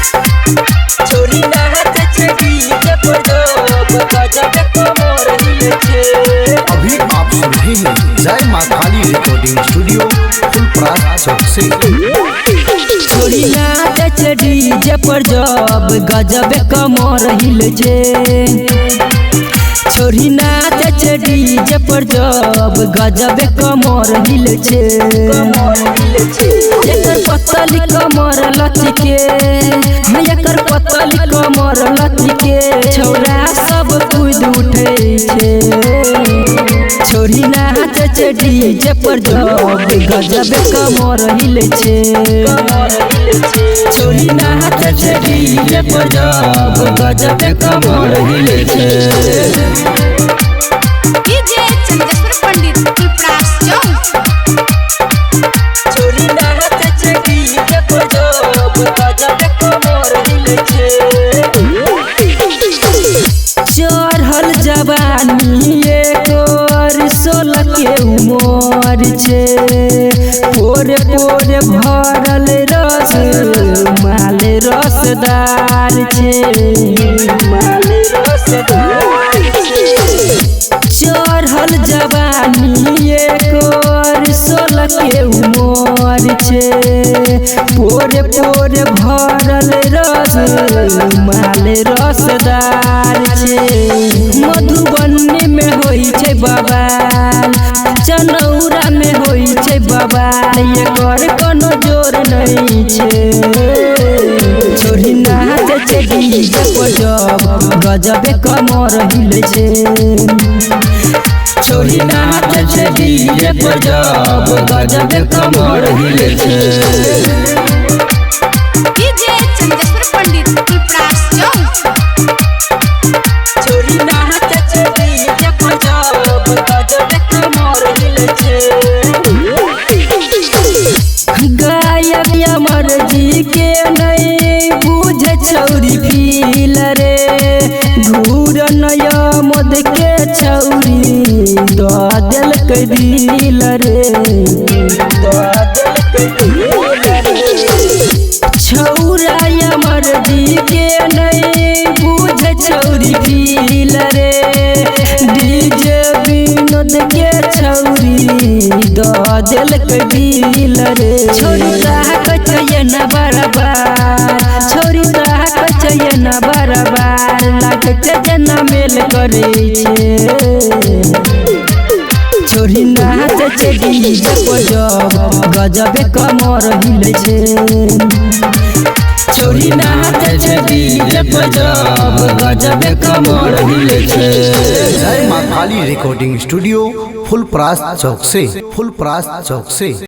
छोरी नाच छेड़ी के पड़ो गजब कमर हिले छे। अभी आप सुन रहे हैं जय मां काली रिकॉर्डिंग स्टूडियो फुलपरास चौक से। छोरी नाच छेड़ी के पड़ो गजब कमर हिले छे। छोरी नाच छेड़ी के पड़ो गजब कमर हिले छे। एकर पतली कमर लचके एकर पतली कमर लचके छौरा सब कूद उठे छे। छोरी नाच छेड़ी जे पर गजब कमर हिले छे। छोरी नाच छेड़ी जे पर गजब कमर हिले छे। डीजे चंदेश्वर पंडित फुलपरास चौक। छोरी नाच छेड़ी जे पर गजब कमर हिले छे। चढ़ल जवानी एकर 16 के उमर छे। पोरे पोरे भरल रस माल रसदार छे। चढ़ल जवानी एकर 16 के उमर छे। पोरे पोरे भरल रस माल रसदार छे। मधुबनी में होई छे बवाल चनौरा में होई छे बवाल एकर कोनो जोर नहीं छे। छोरी नाच छेड़ी जे पर गजब कमर हिले छे। छोरी नाच छेड़ी जे पर गजब कमर हिले छे। डीजे चंदेश्वर पंडित फुलपरास चौक। छोरी नाच छेड़ी जे पर गजब कमर हिले छे। गायक अमर जी के नहीं बुझे छौरी फील रे। घूर नया मद के छौरी दिल के दिल रे। छौरा अमर जी के नहीं बुझे छौरी फील रे। डीजे विनोद के छौरी दिल के दिल रे। छोरी ताक चाहिए न बराबर छोरी ताक चाहिए न बराबर लागे जना मेल करे छे। छोरी नाच छेड़ी जे पर गजब कमर हिले छे। छोरी नाच छेड़ी जे पर गजब कमर हिले छे। जय मां काली रिकॉर्डिंग स्टूडियो फुलपरास चौक से।